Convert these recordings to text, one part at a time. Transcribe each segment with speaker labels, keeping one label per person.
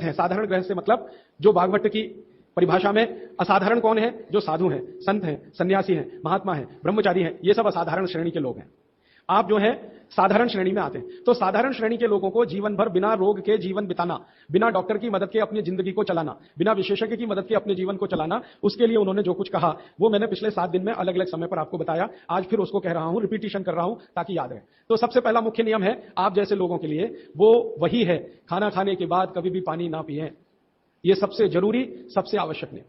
Speaker 1: हैं। साधारण गृहस्थ से मतलब जो भागवत की परिभाषा में असाधारण कौन है? जो साधु हैं, संत हैं, सन्यासी हैं, महात्मा हैं, ब्रह्मचारी हैं, ये सब असाधारण श्रेणी के लोग हैं। आप जो है साधारण श्रेणी में आते हैं। तो साधारण श्रेणी के लोगों को जीवन भर बिना रोग के जीवन बिताना, बिना डॉक्टर की मदद के अपनी जिंदगी को चलाना, बिना विशेषज्ञ की मदद के अपने जीवन को चलाना, उसके लिए उन्होंने जो कुछ कहा वो मैंने पिछले 7 दिन में अलग अलग समय पर आपको बताया। आज फिर उसको कह रहा हूं, रिपीटिशन कर रहा हूं ताकि याद रहे। तो सबसे पहला मुख्य नियम है आप जैसे लोगों के लिए, वो वही है, खाना खाने के बाद कभी भी पानी ना पिए। ये सबसे जरूरी, सबसे आवश्यक नियम।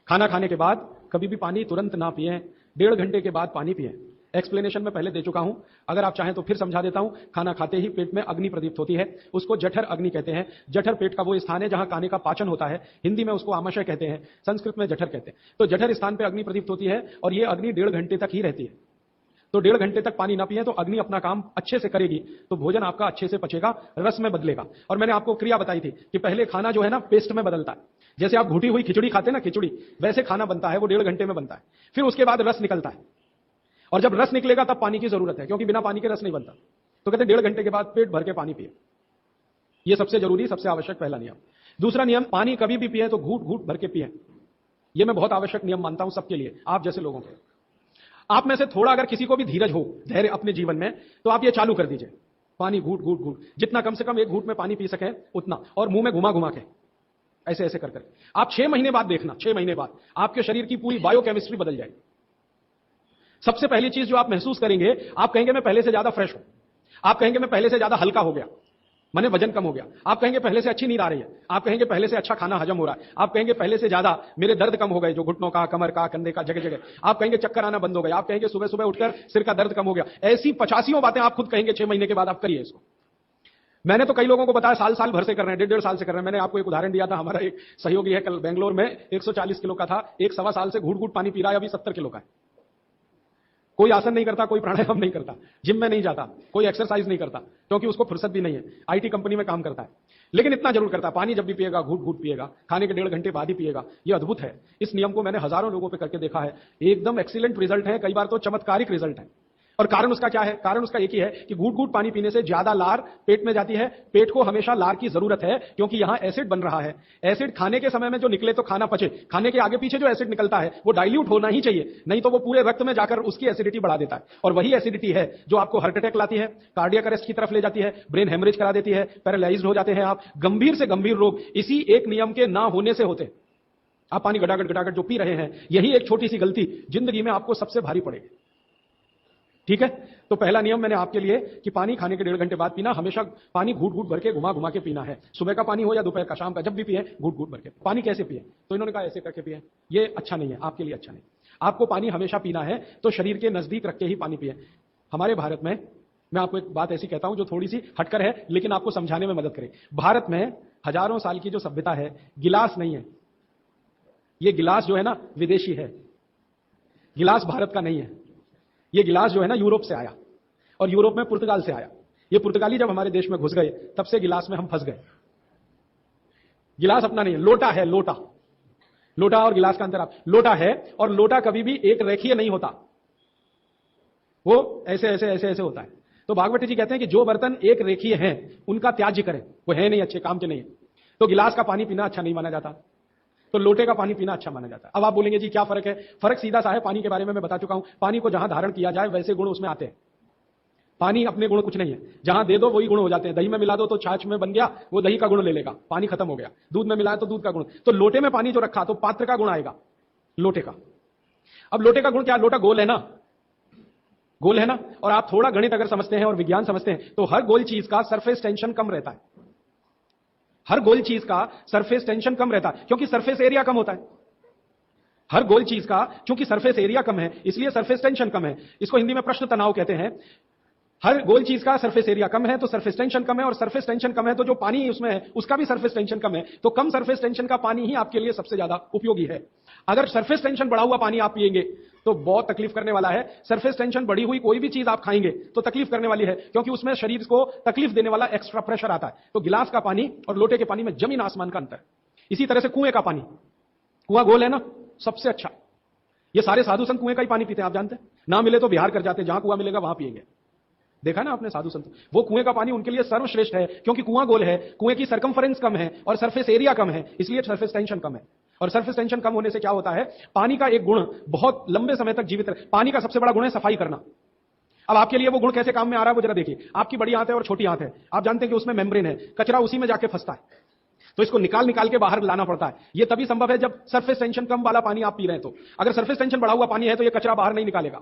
Speaker 1: खाना खाने के बाद कभी भी पानी तुरंत ना पिए, 1.5 घंटे के बाद पानी पिए। एक्सप्लेनेशन में पहले दे चुका हूं, अगर आप चाहें तो फिर समझा देता हूं। खाना खाते ही पेट में अग्नि प्रदीप्त होती है, उसको जठर अग्नि कहते हैं। जठर पेट का वो स्थान है जहां खाने का पाचन होता है। हिंदी में उसको आमाशय कहते हैं, संस्कृत में जठर कहते हैं। तो जठर स्थान पर अग्नि प्रदीप्त होती है और ये अग्नि 1.5 घंटे तक ही रहती है। तो 1.5 घंटे तक पानी ना पिए तो अग्नि अपना काम अच्छे से करेगी, तो भोजन आपका अच्छे से पचेगा, रस में बदलेगा। और मैंने आपको क्रिया बताई थी कि पहले खाना जो है ना पेस्ट में बदलता है। जैसे आप घुटी हुई खिचड़ी खाते हैं ना, खिचड़ी, वैसे खाना बनता है, वो 1.5 घंटे में बनता है। फिर उसके बाद रस निकलता है, और जब रस निकलेगा तब पानी की जरूरत है, क्योंकि बिना पानी के रस नहीं बनता। तो कहते हैं 1.5 घंटे के बाद पेट भर के पानी पिए। यह सबसे जरूरी, सबसे आवश्यक पहला नियम। दूसरा नियम, पानी कभी भी पिए तो घूट घूट भर के पिए। यह मैं बहुत आवश्यक नियम मानता हूं सबके लिए, आप जैसे लोगों के। आप में से थोड़ा अगर किसी को भी धीरज हो, धैर्य अपने जीवन में, तो आप ये चालू कर दीजिए, पानी घूट घूट घूट, जितना कम से कम 1 घूट में पानी पी सके उतना, और मुंह में घुमा घुमा के ऐसे ऐसे कर आप 6 महीने बाद देखना, 6 महीने बाद आपके शरीर की पूरी बायोकेमिस्ट्री बदल जाएगी। सबसे पहली चीज जो आप महसूस करेंगे, आप कहेंगे मैं पहले से ज्यादा फ्रेश हूं, आप कहेंगे मैं पहले से ज्यादा हल्का हो गया, माने वजन कम हो गया, आप कहेंगे पहले से अच्छी नींद आ रही है, आप कहेंगे पहले से अच्छा खाना हजम हो रहा है, आप कहेंगे पहले से ज्यादा मेरे दर्द कम हो गए, जो घुटनों का, कमर का, कंधे का, जगह जगह, आप कहेंगे चक्कर आना बंद हो गया, आप कहेंगे सुबह सुबह उठकर सिर का दर्द कम हो गया। ऐसी 85 बातें आप खुद कहेंगे 6 महीने के बाद। आप करिए इसको। मैंने तो कई लोगों को बताया साल साल भर से कर रहे हैं, 1.5 साल से कर रहे हैं। मैंने आपको एक उदाहरण दिया था, हमारा एक सहयोगी है, कल बेंगलोर में 140 किलो का था, 1 सवा साल से घूट घूट पानी पी रहा है, अभी 70 किलो का है। कोई आसन नहीं करता, कोई प्राणायाम नहीं करता, जिम में नहीं जाता, कोई एक्सरसाइज नहीं करता, क्योंकि उसको फुर्सत भी नहीं है, आईटी कंपनी में काम करता है। लेकिन इतना जरूर करता है, पानी जब भी पिएगा घूट घूट पिएगा, खाने के 1.5 घंटे बाद ही पिएगा। यह अद्भुत है। इस नियम को मैंने हजारों लोगों पे करके देखा है, एकदम एक्सीलेंट रिजल्ट है, कई बार तो चमत्कारिक रिजल्ट है। और कारण उसका क्या है? कारण उसका एक ही है कि घूट घूट पानी पीने से ज्यादा लार पेट में जाती है। पेट को हमेशा लार की जरूरत है, क्योंकि यहां एसिड बन रहा है। एसिड खाने के समय में जो निकले तो खाना पचे, खाने के आगे पीछे जो एसिड निकलता है वो डाइल्यूट होना ही चाहिए, नहीं तो वो पूरे रक्त में जाकर उसकी एसिडिटी बढ़ा देता है। और वही एसिडिटी है जो आपको हार्ट अटैक लाती है, कार्डियक अरेस्ट की तरफ ले जाती है, ब्रेन हेमरेज करा देती है, पैरालाइज्ड हो जाते हैं आप, गंभीर से गंभीर रोग इसी एक नियम के ना होने से होते। आप पानी गटागट गटागट जो पी रहे हैं, यही एक छोटी सी गलती जिंदगी में आपको सबसे भारी पड़ेगी। ठीक है? तो पहला नियम मैंने आपके लिए कि पानी खाने के 1.5 घंटे बाद पीना, हमेशा पानी घूट घूट भर के घुमा घुमा के पीना है। सुबह का पानी हो या दोपहर का, शाम का, जब भी पिए घूट घूट भर के। पानी कैसे पिए? तो इन्होंने कहा ऐसे करके पिए। ये अच्छा नहीं है, आपके लिए अच्छा नहीं। आपको पानी हमेशा पीना है तो शरीर के नजदीक रख के ही पानी पिए। हमारे भारत में, मैं आपको एक बात ऐसी कहता हूं जो थोड़ी सी हटकर है, लेकिन आपको समझाने में मदद करे। भारत में हजारों साल की जो सभ्यता है, गिलास नहीं है। ये गिलास जो है ना विदेशी है, गिलास भारत का नहीं है। ये गिलास जो है ना यूरोप से आया, और यूरोप में पुर्तगाल से आया। ये पुर्तगाली जब हमारे देश में घुस गए तब से गिलास में हम फंस गए। गिलास अपना नहीं है, लोटा है, लोटा। लोटा और गिलास का अंतर आप, लोटा है और लोटा कभी भी एक रेखीय नहीं होता, वो ऐसे ऐसे ऐसे ऐसे होता है। तो भागवत जी कहते हैं कि जो बर्तन एक रेखीय हैं उनका त्याज्य करें, वो है नहीं, अच्छे काम के नहीं है। तो गिलास का पानी पीना अच्छा नहीं माना जाता, तो लोटे का पानी पीना अच्छा माना जाता है। अब आप बोलेंगे जी क्या फर्क है? फर्क सीधा सा है, पानी के बारे में मैं बता चुका हूं। पानी को जहां धारण किया जाए वैसे गुण उसमें आते हैं। पानी अपने गुण कुछ नहीं है, जहां दे दो वही गुण हो जाते हैं। दही में मिला दो तो छाछ में बन गया, वो दही का गुण ले लेगा, पानी खत्म हो गया। दूध में मिलाया तो दूध का गुण। तो लोटे में पानी जो रखा तो पात्र का गुण आएगा, लोटे का। अब लोटे का गुण क्या? लोटा गोल है ना, गोल है ना। और आप थोड़ा गणित अगर समझते हैं और विज्ञान समझते हैं तो हर गोल चीज का सरफेस टेंशन कम रहता है। हर गोल चीज का सरफेस टेंशन कम रहता है, क्योंकि सरफेस एरिया कम होता है। हर गोल चीज का चूंकि सरफेस एरिया कम है इसलिए सरफेस टेंशन कम है। इसको हिंदी में प्रश्न तनाव कहते हैं। हर गोल चीज का सरफेस एरिया कम है तो सरफेस टेंशन कम है, और सरफेस टेंशन कम है तो जो पानी उसमें है उसका भी सरफेस टेंशन कम है। तो कम सरफेस टेंशन का पानी ही आपके लिए सबसे ज्यादा उपयोगी है। अगर सरफेस टेंशन बढ़ा हुआ पानी आप पिएंगे तो बहुत तकलीफ करने वाला है। सरफेस टेंशन बढ़ी हुई कोई भी चीज आप खाएंगे तो तकलीफ करने वाली है, क्योंकि उसमें शरीर को तकलीफ देने वाला एक्स्ट्रा प्रेशर आता है। तो गिलास का पानी और लोटे के पानी में जमीन आसमान का अंतर। इसी तरह से कुएं का पानी, कुआं गोल है ना, सबसे अच्छा। ये सारे साधु संत कुएं का ही पानी पीते हैं, आप जानते हैं ना। मिले तो बिहार कर जाते हैं, जहां कुआं मिलेगा वहां पिएंगे। देखा ना आपने साधु संत, वो कुएं का पानी उनके लिए सर्वश्रेष्ठ है, क्योंकि कुआं गोल है, कुएं की सरकमफरेंस कम है और सरफेस एरिया कम है, इसलिए सरफेस टेंशन कम है। और सरफेस टेंशन कम होने से क्या होता है, पानी का एक गुण बहुत लंबे समय तक जीवित रहे। पानी का सबसे बड़ा गुण है सफाई करना। अब आपके लिए वो गुण कैसे काम में आ रहा है वो जरा देखिए। आपकी बड़ी आंत है और छोटी आंत है, आप जानते हैं कि उसमें मेम्ब्रेन है, कचरा उसी में जाके फंसता है, तो इसको निकाल निकाल के बाहर लाना पड़ता है। ये तभी संभव है जब सरफेस टेंशन कम वाला पानी आप पी रहे हैं। तो अगर सरफेस टेंशन बढ़ा हुआ पानी है तो ये कचरा बाहर नहीं निकालेगा।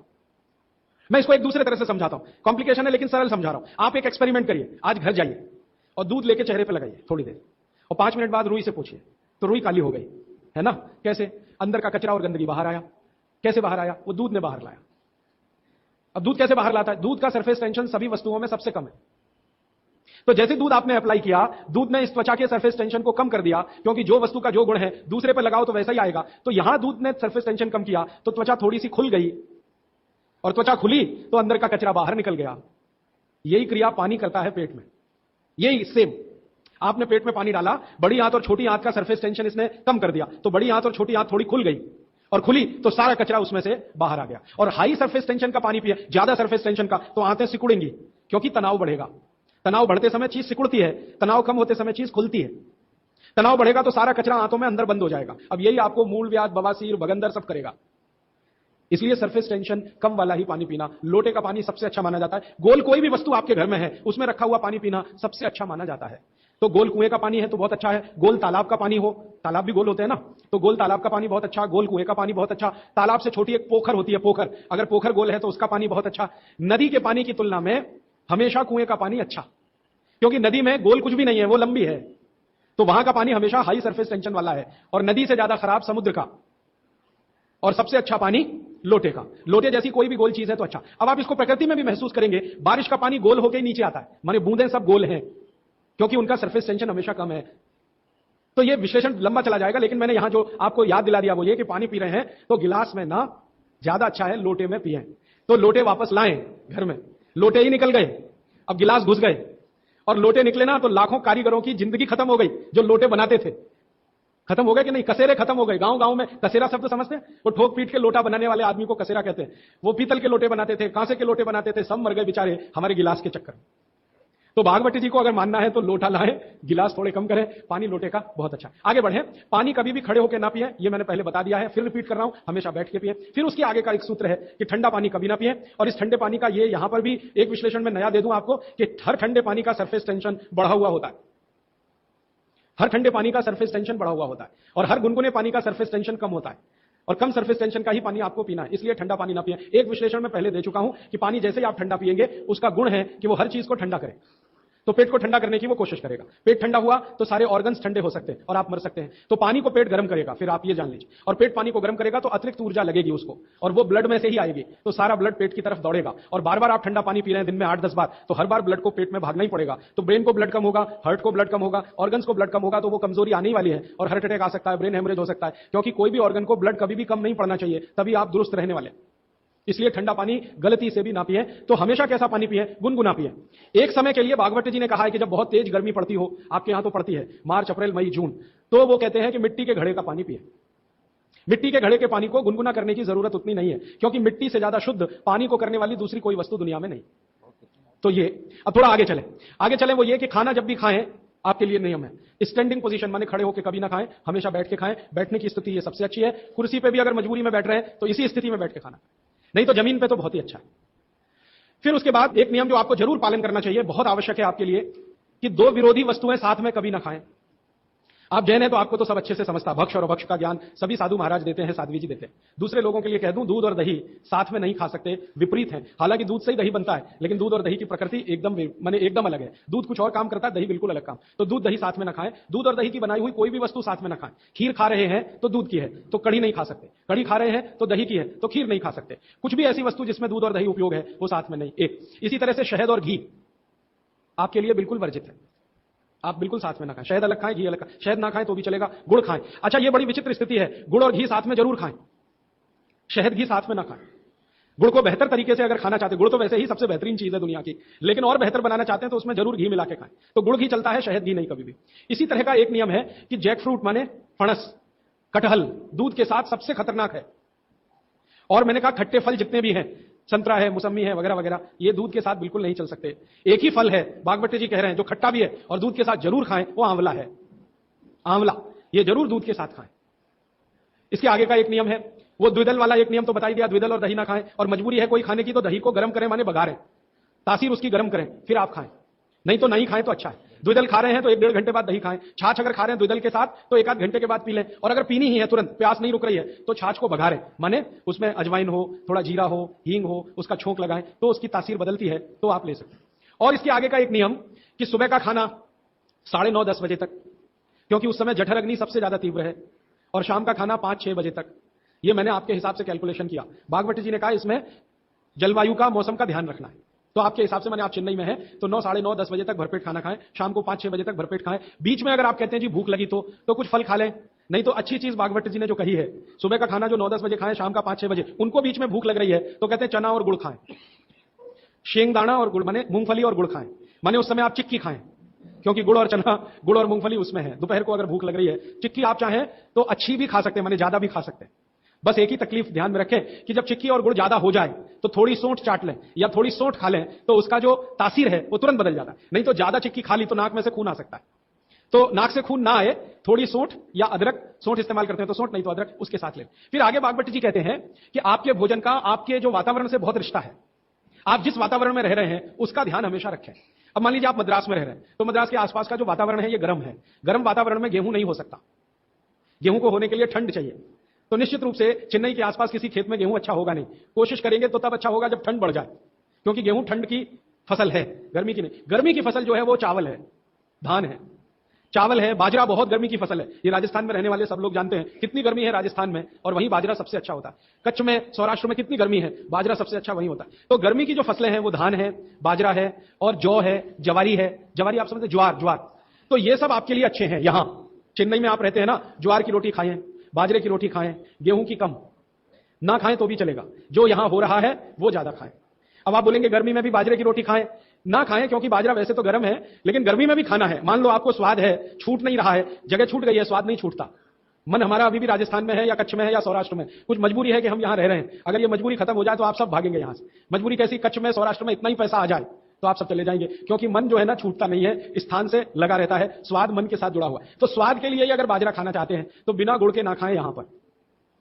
Speaker 1: मैं इसको एक दूसरे तरह से समझाता हूं, कॉम्प्लिकेशन है लेकिन सरल समझा रहा हूं। आप एक एक्सपेरिमेंट करिए, आज घर जाइए और दूध लेके चेहरे पे लगाइए थोड़ी देर, और 5 मिनट बाद रुई से पूछिए, तो रुई काली हो गई है ना। कैसे? अंदर का कचरा और गंदगी बाहर आया। कैसे बाहर आया? वो दूध ने बाहर लाया। अब दूध कैसे बाहर लाता है? दूध का सरफेस टेंशन सभी वस्तुओं में सबसे कम है। तो जैसे दूध आपने अप्लाई किया, दूध ने इस त्वचा के सरफेस टेंशन को कम कर दिया, क्योंकि जो वस्तु का जो गुण है दूसरे पर लगाओ तो वैसा ही आएगा। तो यहां दूध ने सरफेस टेंशन कम किया तो त्वचा थोड़ी सी खुल गई, और त्वचा खुली तो अंदर का कचरा बाहर निकल गया। यही क्रिया पानी करता है पेट में। यही सेम, आपने पेट में पानी डाला, बड़ी आंत और छोटी आंत का सरफेस टेंशन इसने कम कर दिया, तो बड़ी आंत और छोटी आंत थोड़ी खुल गई, और खुली तो सारा कचरा उसमें से बाहर आ गया। और हाई सरफेस टेंशन का पानी पिए, ज्यादा सरफेस टेंशन का, तो आंतें सिकुड़ेंगी, क्योंकि तनाव बढ़ेगा। तनाव बढ़ते समय चीज सिकुड़ती है, तनाव कम होते समय चीज खुलती है। तनाव बढ़ेगा तो सारा कचरा आंतों में अंदर बंद हो जाएगा। अब यही आपको मूलव्याध, बवासीर, बगंदर सब करेगा। इसलिए सरफेस टेंशन कम वाला ही पानी पीना, लोटे का पानी सबसे अच्छा माना जाता है। गोल कोई भी वस्तु आपके घर में है उसमें रखा हुआ पानी पीना सबसे अच्छा माना जाता है। तो गोल कुएं का पानी है तो बहुत अच्छा है, गोल तालाब का पानी हो, तालाब भी गोल होते हैं ना, तो गोल तालाब का पानी बहुत अच्छा, गोल कुएं का पानी बहुत अच्छा। तालाब से छोटी एक पोखर होती है, पोखर, अगर पोखर गोल है तो उसका पानी बहुत अच्छा। नदी के पानी की तुलना में हमेशा कुएं का पानी अच्छा, क्योंकि नदी में गोल कुछ भी नहीं है, वो लंबी है, तो वहां का पानी हमेशा हाई सरफेस टेंशन वाला है। और नदी से ज्यादा खराब समुद्र का, और सबसे अच्छा पानी लोटे का। लोटे जैसी कोई भी गोल चीज है तो अच्छा। अब आप इसको प्रकृति में भी महसूस करेंगे, बारिश का पानी गोल होकर नीचे आता है, माने बूंदें सब गोल हैं, क्योंकि उनका सरफेस टेंशन हमेशा कम है। तो ये विश्लेषण लंबा चला जाएगा, लेकिन मैंने यहां जो आपको याद दिला दिया वो ये कि पानी पी रहे हैं तो गिलास में ना, ज्यादा अच्छा है लोटे में पिए। तो लोटे वापस लाएं घर में, लोटे ही निकल गए, अब गिलास घुस गए, और लोटे निकले ना तो लाखों कारीगरों की जिंदगी खत्म हो गई जो लोटे बनाते थे। खत्म हो गए कि नहीं? कसेरे खत्म हो गए। गांव गांव में कसेरा शब्द समझते हैं? वो ठोक पीट के लोटा बनाने वाले आदमी को कसेरा कहते हैं। वो पीतल के लोटे बनाते थे, कांसे के लोटे बनाते थे, सब मर गए बेचारे हमारे गिलास के चक्कर में। तो भागवती जी को अगर मानना है तो लोटा लाएं, गिलास थोड़े कम करें, पानी लोटे का बहुत अच्छा। आगे बढ़े, पानी कभी भी खड़े होकर ना पिए, ये मैंने पहले बता दिया है, फिर रिपीट कर रहा हूं, हमेशा बैठ के पिए। फिर उसके आगे का एक सूत्र है कि ठंडा पानी कभी ना पिए। और इस ठंडे पानी का ये यहां पर भी एक विश्लेषण में नया दे दूं आपको कि हर ठंडे पानी का सरफेस टेंशन बढ़ा हुआ होता है। हर ठंडे पानी का सरफेस टेंशन बढ़ा हुआ होता है, और हर गुनगुने पानी का सरफेस टेंशन कम होता है। और कम सरफेस टेंशन का ही पानी आपको पीना है, इसलिए ठंडा पानी ना पिए। एक विश्लेषण में पहले दे चुका हूं कि पानी जैसे ही आप ठंडा पिएंगे उसका गुण है कि वो हर चीज को ठंडा करे। तो पेट को ठंडा करने की वो कोशिश करेगा। पेट ठंडा हुआ तो सारे ऑर्गन्स ठंडे हो सकते हैं और आप मर सकते हैं। तो पानी को पेट गर्म करेगा, फिर आप ये जान लीजिए, और पेट पानी को गर्म करेगा तो अतिरिक्त ऊर्जा लगेगी उसको, और वो ब्लड में से ही आएगी, तो सारा ब्लड पेट की तरफ दौड़ेगा। और बार बार आप ठंडा पानी पी रहे हैं दिन में 8-10 बार, तो हर बार ब्लड को पेट में भागना ही पड़ेगा। तो ब्रेन को ब्लड कम होगा, हार्ट को ब्लड कम होगा, ऑर्गन्स को ब्लड कम होगा, तो वो कमजोरी आने वाली है और हार्ट अटैक आ सकता है, ब्रेन हेमरेज हो सकता है, क्योंकि कोई भी ऑर्गन को ब्लड कभी भी कम नहीं पड़ना चाहिए, तभी आप दुरुस्त रहने वाले। इसलिए ठंडा पानी गलती से भी ना पिए। तो हमेशा कैसा पानी पिए? गुनगुना पिए। एक समय के लिए भागवत जी ने कहा है कि जब बहुत तेज गर्मी पड़ती हो, आपके यहां तो पड़ती है मार्च, अप्रैल, मई, जून, तो वो कहते हैं कि मिट्टी के घड़े का पानी पिए। मिट्टी के घड़े के पानी को गुनगुना करने की जरूरत उतनी नहीं है, क्योंकि मिट्टी से ज्यादा शुद्ध पानी को करने वाली दूसरी कोई वस्तु दुनिया में नहीं। तो ये, अब थोड़ा आगे चले, वो ये कि खाना जब भी खाएं, आपके लिए नियम है, स्टैंडिंग पोजीशन, माने खड़े होकर कभी ना खाएं, हमेशा बैठ के खाएं। बैठने की स्थिति ये सबसे अच्छी है। कुर्सी पे भी अगर मजबूरी में बैठ रहे हैं तो इसी स्थिति में बैठ के खाना, नहीं तो जमीन पे तो बहुत ही अच्छा है। फिर उसके बाद एक नियम जो आपको जरूर पालन करना चाहिए, बहुत आवश्यक है आपके लिए, कि दो विरोधी वस्तुएं साथ में कभी ना खाएं। आप जैन हैं तो आपको तो सब अच्छे से समझता, भक्ष और अभक्ष का ज्ञान सभी साधु महाराज देते हैं, साध्वी जी देते हैं। दूसरे लोगों के लिए कह दूं, दूध और दही साथ में नहीं खा सकते, विपरीत है। हालांकि दूध से ही दही बनता है, लेकिन दूध और दही की प्रकृति एकदम अलग है। दूध कुछ और काम करता है, दही बिल्कुल अलग काम। तो दूध दही साथ में ना खाएं। दूध और दही की बनाई हुई कोई भी वस्तु साथ में ना खाएं। खीर खा रहे हैं तो दूध की है तो कड़ी नहीं खा सकते, कड़ी खा रहे हैं तो दही की है तो खीर नहीं खा सकते। कुछ भी ऐसी वस्तु जिसमें दूध और दही उपयोग है वो साथ में नहीं। एक इसी तरह से शहद और घी आपके लिए बिल्कुल वर्जित है, आप बिल्कुल साथ में ना खाएं। शहद अलग खाएं, घी अलग खाएं। शहद ना खाएं तो भी चलेगा, गुड़ खाएं। अच्छा, ये बड़ी विचित्र स्थिति है, गुड़ और घी साथ में जरूर खाएं, शहद घी साथ में ना खाएं। गुड़ को बेहतर तरीके से अगर खाना चाहते हैं, गुड़ तो वैसे ही सबसे बेहतरीन चीज है दुनिया की, लेकिन और बेहतर बनाना चाहते हैं तो उसमें जरूर घी मिला के खाएं। तो गुड़ घी चलता है, शहद घी नहीं कभी भी। इसी तरह का एक नियम है कि जैक फ्रूट माने फणस, कटहल दूध के साथ सबसे खतरनाक है। और मैंने कहा खट्टे फल जितने भी हैं संतरा है, मौसमी है, वगैरह वगैरह, ये दूध के साथ बिल्कुल नहीं चल सकते। एक ही फल है, बागवती जी कह रहे हैं, जो खट्टा भी है और दूध के साथ जरूर खाएं, वो आंवला है। आंवला ये जरूर दूध के साथ खाएं। इसके आगे का एक नियम है, वो द्विदल वाला एक नियम तो बता ही दिया, द्विदल और दही ना खाएं, और मजबूरी है कोई खाने की तो दही को गर्म करें, माने बघारें, तासीर उसकी गर्म करें, फिर आप खाएं, नहीं तो नहीं खाएं तो अच्छा है। द्विदल खा रहे हैं तो 1-1.5 घंटे बाद दही खाएं। छाछ अगर खा रहे हैं द्विदल के साथ तो 1-8 घंटे के बाद पी लें, और अगर पीनी ही है तुरंत, प्यास नहीं रुक रही है, तो छाछ को बघारें, माने उसमें अजवाइन हो, थोड़ा जीरा हो, हींग हो, उसका छोंक लगाएं तो उसकी तासीर बदलती है, तो आप ले सकते हैं। और इसके आगे का एक नियम कि सुबह का खाना 9:30-10 बजे तक, क्योंकि उस समय जठर अग्नि सबसे ज्यादा तीव्र है, और शाम का खाना 5-6 बजे तक। ये मैंने आपके हिसाब से कैलकुलेशन किया। भागवती जी ने कहा इसमें जलवायु का, मौसम का ध्यान रखना है, तो आपके हिसाब से, माने आप चेन्नई में हैं तो 9, 9:30, 10 बजे तक भरपेट खाना खाएं, शाम को 5-6 बजे तक भरपेट खाएं। बीच में अगर आप कहते हैं जी भूख लगी तो कुछ फल खा लें, नहीं तो अच्छी चीज भागवती जी ने जो कही है, सुबह का खाना जो 9-10 बजे खाएं, शाम का 5-6 बजे, उनको बीच में भूख लग रही है तो कहते हैं चना और गुड़ खाएं, शेंगदाना और गुड़, माने मूंगफली और गुड़ खाएं, माने उस समय आप चिक्की खाएं, क्योंकि गुड़ और चना, गुड़ और मूंगफली उसमें है। दोपहर को अगर भूख लग रही है, चिक्की आप चाहें तो अच्छी भी खा सकते हैं, माने ज्यादा भी खा सकते हैं। बस एक ही तकलीफ ध्यान में रखें कि जब चिक्की और गुड़ ज्यादा हो जाए तो थोड़ी सोंठ चाट लें या थोड़ी सोंठ खा लें, तो उसका जो तासीर है वो तुरंत बदल जाता है। नहीं तो ज्यादा चिक्की खा ली तो नाक में से खून आ सकता है, तो नाक से खून ना आए, थोड़ी सोंठ या अदरक, सोंठ इस्तेमाल करते हैं तो सोंठ, नहीं तो अदरक, उसके साथ लें। फिर आगे भागवती जी कहते हैं कि आपके भोजन का आपके जो वातावरण से बहुत रिश्ता है, आप जिस वातावरण में रह रहे हैं उसका ध्यान हमेशा रखें। अब मान लीजिए आप मद्रास में रह रहे हैं, तो मद्रास के आसपास का जो वातावरण है ये गर्म है, गर्म वातावरण में गेहूं नहीं हो सकता, गेहूं को होने के लिए ठंड चाहिए, तो निश्चित रूप से चेन्नई के आसपास किसी खेत में गेहूं अच्छा होगा नहीं। कोशिश करेंगे तो तब अच्छा होगा जब ठंड बढ़ जाए, क्योंकि गेहूं ठंड की फसल है, गर्मी की नहीं। गर्मी की फसल जो है वो चावल है, धान है, चावल है, बाजरा बहुत गर्मी की फसल है। ये राजस्थान में रहने वाले सब लोग जानते हैं कितनी गर्मी है राजस्थान में, और वहीं बाजरा सबसे अच्छा होता है। कच्छ में, सौराष्ट्र में कितनी गर्मी है, बाजरा सबसे अच्छा वहीं होता है। तो गर्मी की जो फसलें हैं वो धान है, बाजरा है, और जौ है, जवारी है। जवारी आप समझते, ज्वार, तो ये सब आपके लिए अच्छे हैं। यहां चेन्नई में आप रहते हैं ना, ज्वार की रोटी खाएं, बाजरे की रोटी खाएं, गेहूं की कम ना खाएं तो भी चलेगा, जो यहां हो रहा है वो ज्यादा खाएं। अब आप बोलेंगे गर्मी में भी बाजरे की रोटी खाएं, ना खाएं, क्योंकि बाजरा वैसे तो गर्म है, लेकिन गर्मी में भी खाना है। मान लो आपको स्वाद है, छूट नहीं रहा है, जगह छूट गई है, स्वाद नहीं छूटता, मन हमारा अभी भी राजस्थान में है या कच्छ में है या सौराष्ट्र में, कुछ मजबूरी है कि हम यहां रह रहे हैं। अगर ये मजबूरी खत्म हो जाए तो आप सब भागेंगे यहां से। मजबूरी कैसी, कच्छ में, सौराष्ट्र में इतना ही पैसा आ जाए तो आप सब चले जाएंगे, क्योंकि मन जो है ना छूटता नहीं है, स्थान से लगा रहता है, स्वाद मन के साथ जुड़ा हुआ है। तो स्वाद के लिए अगर बाजरा खाना चाहते हैं तो बिना गुड़ के ना खाएं। यहां पर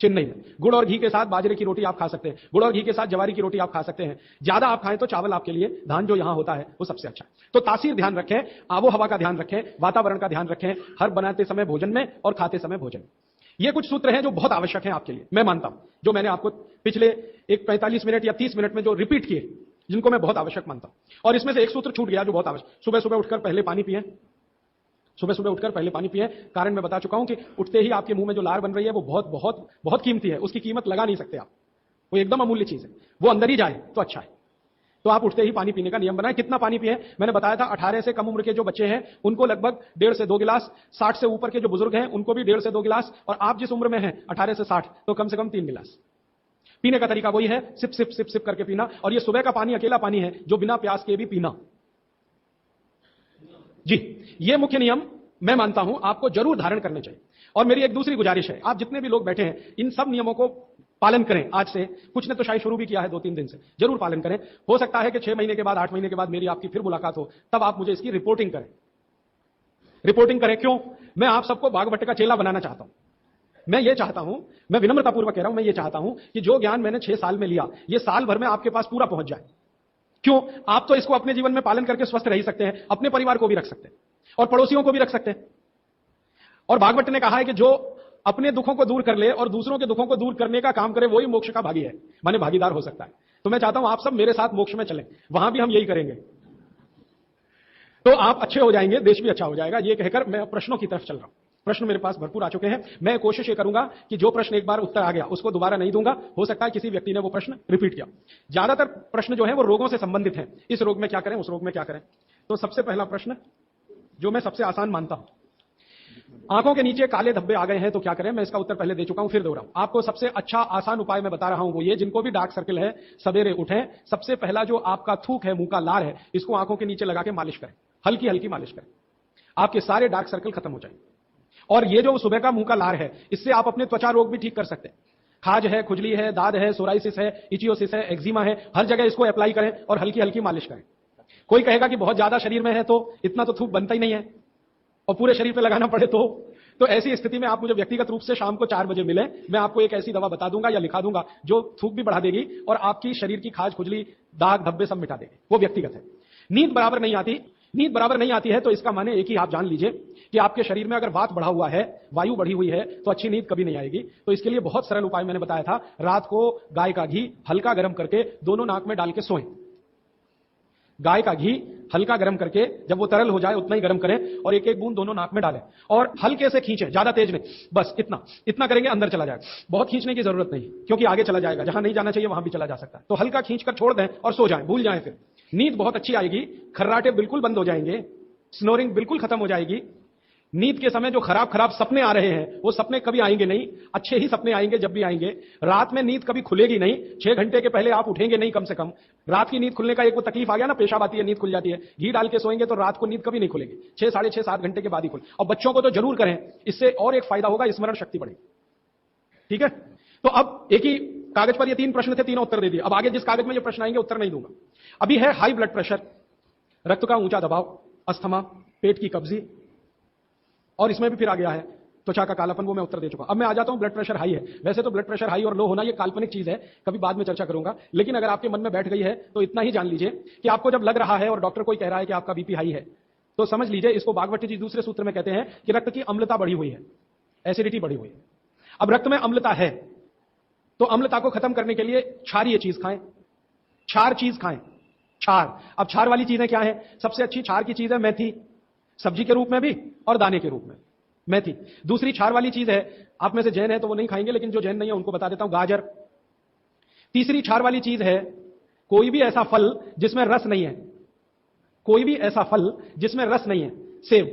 Speaker 1: चेन्नई में गुड़ और घी के साथ बाजरे की रोटी आप खा सकते हैं, गुड़ और घी के साथ जवारी की रोटी आप खा सकते हैं। ज्यादा आप खाएं तो चावल आपके लिए, धान जो यहां होता है वो सबसे अच्छा है। तो तासीर ध्यान रखें, आबो हवा का ध्यान रखें, वातावरण का ध्यान रखें, हर बनाते समय भोजन में और खाते समय भोजन में। ये कुछ सूत्र हैं जो बहुत आवश्यक हैं आपके लिए, मैं मानता हूं, जो मैंने आपको पिछले एक 45 मिनट या 30 मिनट में जो रिपीट किए, जिनको मैं बहुत आवश्यक मानता हूं। और इसमें से एक सूत्र छूट गया जो बहुत आवश्यक, सुबह सुबह उठकर पहले पानी पिएं, सुबह सुबह उठकर पहले पानी पिएं। कारण मैं बता चुका हूं कि उठते ही आपके मुंह में जो लार बन रही है वो बहुत बहुत बहुत कीमती है, उसकी कीमत लगा नहीं सकते आप, वो एकदम अमूल्य चीज है, वो अंदर ही जाए तो अच्छा है। तो आप उठते ही पानी पीने का नियम बनाएं। कितना पानी पिए, मैंने बताया था 18 से कम उम्र के जो बच्चे हैं उनको लगभग 1.5 से 2 गिलास, 60 से ऊपर के जो बुजुर्ग हैं उनको भी 1.5 से 2 गिलास, और आप जिस उम्र में हैं 18 से 60 तो कम से कम 3 गिलास। पीने का तरीका वही है, सिप सिप सिप सिप करके पीना। और ये सुबह का पानी अकेला पानी है जो बिना प्यास के भी पीना। जी, ये मुख्य नियम मैं मानता हूं आपको जरूर धारण करने चाहिए। और मेरी एक दूसरी गुजारिश है, आप जितने भी लोग बैठे हैं इन सब नियमों को पालन करें। आज से कुछ ने तो शायद शुरू भी किया है 2-3 दिन से, जरूर पालन करें। हो सकता है कि 6 महीने के बाद, 8 महीने के बाद मेरी आपकी फिर मुलाकात हो, तब आप मुझे इसकी रिपोर्टिंग करें। रिपोर्टिंग करें क्यों? मैं आप सबको बागवट का चेला बनाना चाहता हूं। मैं ये चाहता हूं, मैं विनम्रतापूर्वक कह रहा हूं, मैं ये चाहता हूं कि जो ज्ञान मैंने 6 साल में लिया, ये साल भर में आपके पास पूरा पहुंच जाए। क्यों? आप तो इसको अपने जीवन में पालन करके स्वस्थ रह सकते हैं, अपने परिवार को भी रख सकते हैं और पड़ोसियों को भी रख सकते हैं। और भागवत ने कहा है कि जो अपने दुखों को दूर कर ले और दूसरों के दुखों को दूर करने का काम करे, वही मोक्ष का भागी है, माने भागीदार हो सकता है। तो मैं चाहता हूं आप सब मेरे साथ मोक्ष में चलें, वहां भी हम यही करेंगे, तो आप अच्छे हो जाएंगे, देश भी अच्छा हो जाएगा। ये कहकर मैं प्रश्नों की तरफ चल रहा हूं। प्रश्न मेरे पास भरपूर आ चुके हैं। मैं कोशिश ये करूंगा कि जो प्रश्न एक बार उत्तर आ गया उसको दोबारा नहीं दूंगा। हो सकता है किसी व्यक्ति ने वो प्रश्न रिपीट किया। ज्यादातर प्रश्न जो है वो रोगों से संबंधित हैं, इस रोग में क्या करें, उस रोग में क्या करें। तो सबसे पहला प्रश्न जो मैं सबसे आसान मानता हूं, आंखों के नीचे काले धब्बे आ गए हैं तो क्या करें। मैं इसका उत्तर पहले दे चुका हूं, फिर दोहराऊं। आपको सबसे अच्छा आसान उपाय मैं बता रहा हूं, वो ये, जिनको भी डार्क सर्कल है सवेरे उठें, सबसे पहला जो आपका थूक है, मुंह का लार है, इसको आंखों के नीचे लगा के मालिश करें, हल्की हल्की मालिश करें, आपके सारे डार्क सर्कल खत्म हो जाएंगे। और ये जो सुबह का मुंह का लार है, इससे आप अपने त्वचा रोग भी ठीक कर सकते हैं। खाज है, खुजली है, दाद है, सोराइसिस है, इचियोसिस है, एक्जिमा है, हर जगह इसको अप्लाई करें और हल्की हल्की मालिश करें। कोई कहेगा कि बहुत ज्यादा शरीर में है तो इतना तो थूक बनता ही नहीं है और पूरे शरीर पे लगाना पड़े तो ऐसी स्थिति में आप मुझे व्यक्तिगत रूप से शाम को 4 बजे मिले, मैं आपको एक ऐसी दवा बता दूंगा या लिखा दूंगा जो थूक भी बढ़ा देगी और आपकी शरीर की खाज, खुजली, दाग, धब्बे सब मिटा देगी। वो व्यक्तिगत है। नींद बराबर नहीं आती, नींद बराबर नहीं आती है तो इसका माने एक ही आप जान लीजिए कि आपके शरीर में अगर वात बढ़ा हुआ है, वायु बढ़ी हुई है, तो अच्छी नींद कभी नहीं आएगी। तो इसके लिए बहुत सरल उपाय मैंने बताया था, रात को गाय का घी हल्का गर्म करके दोनों नाक में डाल के सोएं। गाय का घी हल्का गर्म करके जब वो तरल हो जाए उतना ही गर्म करें और एक एक बूंद दोनों नाक में डालें और हल्के से खींचें, ज्यादा तेज नहीं, बस इतना इतना करेंगे अंदर चला जाएगा। बहुत खींचने की जरूरत नहीं क्योंकि आगे चला जाएगा, जहां नहीं जाना चाहिए वहां भी चला जा सकता है। तो हल्का खींचकर छोड़ दें और सो जाएं, भूल जाएं। फिर नींद बहुत अच्छी आएगी, खर्राटे बिल्कुल बंद हो जाएंगे, स्नोरिंग बिल्कुल खत्म हो जाएगी। नींद के समय जो खराब खराब सपने आ रहे हैं वो सपने कभी आएंगे नहीं, अच्छे ही सपने आएंगे जब भी आएंगे। रात में नींद कभी खुलेगी नहीं, 6 घंटे के पहले आप उठेंगे नहीं कम से कम। रात की नींद खुलने का एक वो तकलीफ आ गया ना, पेशाब आती है, नींद खुल जाती है। घी डाल के सोएंगे तो रात को नींद कभी नहीं खुलेगी, 6, साढ़े 6, 7 घंटे के बाद ही खुले। और बच्चों को तो जरूर करें, इससे और एक फायदा होगा, स्मरण शक्ति बढ़ेगी। ठीक है, तो अब एक ही कागज पर ये 3 प्रश्न थे, तीनों उत्तर दे दिए। अब आगे जिस कागज में ये प्रश्न आएंगे उत्तर नहीं दूंगा। अभी है हाई ब्लड प्रेशर, रक्त का ऊंचा दबाव, अस्थमा, पेट की कब्जी, और इसमें भी फिर आ गया है त्वचा का कालापन, वो मैं उत्तर दे चुका। अब मैं आ जाता हूं ब्लड प्रेशर हाई है। वैसे तो ब्लड प्रेशर हाई और लो होना ये काल्पनिक चीज है, कभी बाद में चर्चा करूंगा, लेकिन अगर आपके मन में बैठ गई है तो इतना ही जान लीजिए कि आपको जब लग रहा है और डॉक्टर कोई कह रहा है कि आपका बीपी हाई है, तो समझ लीजिए, इसको भागवत जी दूसरे सूत्र में कहते हैं कि रक्त की अम्लता बढ़ी हुई है, एसिडिटी बढ़ी हुई है। अब रक्त में अम्लता है तो अम्लता को खत्म करने के लिए क्षारीय चीज खाएं, क्षार चीज खाएं, क्षार। अब क्षार वाली चीजें क्या है? सबसे अच्छी क्षार की चीज है मेथी, सब्जी के रूप में भी और दाने के रूप में मेथी। दूसरी क्षार वाली चीज है, आप में से जैन है तो वो नहीं खाएंगे, लेकिन जो जैन नहीं है उनको बता देता हूं, गाजर। तीसरी क्षार वाली चीज है कोई भी ऐसा फल जिसमें रस नहीं है, कोई भी ऐसा फल जिसमें रस नहीं है। सेब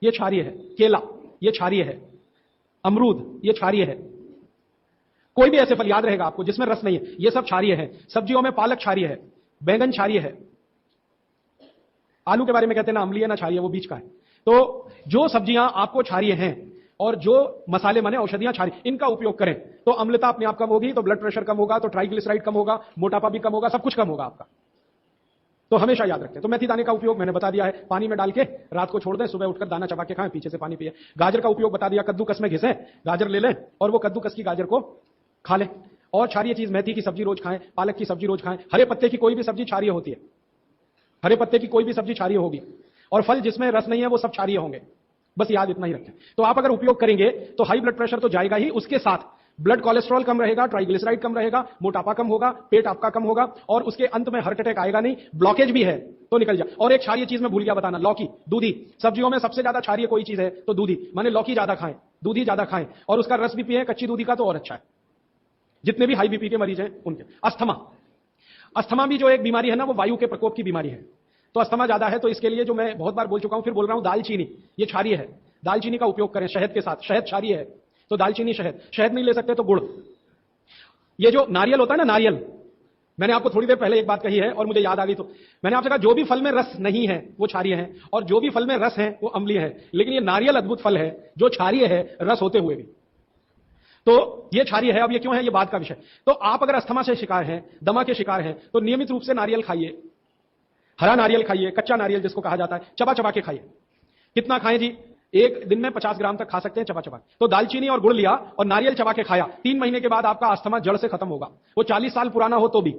Speaker 1: ये क्षारीय है, केला ये क्षारीय है, अमरूद ये क्षारीय है। कोई भी ऐसे फल याद रहेगा आपको जिसमें रस नहीं है, ये सब क्षारीय है। सब्जियों में पालक क्षारीय है, बैंगन क्षारीय है। आलू के बारे में कहते हैं ना अम्लीय ना क्षारीय, वो बीच का है। तो जो सब्जियां आपको क्षारीय हैं और जो मसाले माने औषधियां क्षारीय, इनका उपयोग करें तो अम्लता अपने आप कम होगी, तो ब्लड प्रेशर कम होगा, तो ट्राइग्लिसराइड कम होगा, मोटापा भी कम होगा, सब कुछ कम होगा आपका। तो हमेशा याद रखें। तो मेथी दाने का उपयोग मैंने बता दिया है, पानी में डाल के रात को छोड़ दें, सुबह उठकर दाना चबा के खाएं, पीछे से पानी पिए। गाजर का उपयोग बता दिया, कद्दूकस में घिसें, गाजर ले लें और वो कद्दूकस की गाजर को खा लें। और क्षारीय चीज मेथी की सब्जी रोज खाएं, पालक की सब्जी रोज खाएं। हरे पत्ते की कोई भी सब्जी क्षारीय होती है, हरे पत्ते की कोई भी सब्जी क्षारीय होगी, और फल जिसमें रस नहीं है वो सब क्षारीय होंगे। बस याद इतना ही रखें। तो आप अगर उपयोग करेंगे तो हाई ब्लड प्रेशर तो जाएगा ही, उसके साथ ब्लड कोलेस्ट्रॉल कम रहेगा, ट्राइग्लिसराइड कम रहेगा, मोटापा कम होगा, पेट आपका कम होगा, और उसके अंत में हार्ट अटैक आएगा नहीं। ब्लॉकेज भी है तो निकल जाए। और एक क्षारीय चीज मैं भूल गया बताना, लौकी, दूधी। सब्जियों में सबसे ज्यादा क्षारीय कोई चीज है तो दूधी, माने लौकी ज्यादा खाएं, दूधी ज्यादा खाएं, और उसका रस भी पिए कच्ची दूधी का, तो और अच्छा है। जितने भी हाई बीपी के मरीज हैं उनके। अस्थमा, अस्थमा भी जो एक बीमारी है ना, वो वायु के प्रकोप की बीमारी है। तो अस्थमा ज्यादा है तो इसके लिए जो मैं बहुत बार बोल चुका हूं, फिर बोल रहा हूं, दालचीनी, ये क्षारीय है, दालचीनी का उपयोग करें शहद के साथ। शहद क्षारीय है तो दालचीनी, शहद। शहद नहीं ले सकते तो गुड़। ये जो नारियल होता है ना, नारियल, मैंने आपको थोड़ी देर पहले एक बात कही है और मुझे याद आ गई, तो मैंने आपसे कहा जो भी फल में रस नहीं है वो क्षारीय है, और जो भी फल में रस है वो अम्लीय है। लेकिन ये नारियल अद्भुत फल है जो क्षारीय है रस होते हुए भी, तो ये क्षारीय है। अब ये क्यों है, ये बात का विषय। तो आप अगर अस्थमा से शिकार हैं, दमा के शिकार हैं, तो नियमित रूप से नारियल खाइए, हरा नारियल खाइए, कच्चा नारियल जिसको कहा जाता है, चबा चबा के खाइए। कितना खाएं जी? एक दिन में 50 ग्राम तक खा सकते हैं चबा चबा। तो दालचीनी और गुड़ लिया और नारियल चबा के खाया, 3 महीने के बाद आपका अस्थमा जड़ से खत्म होगा। वो 40 साल पुराना हो तो भी।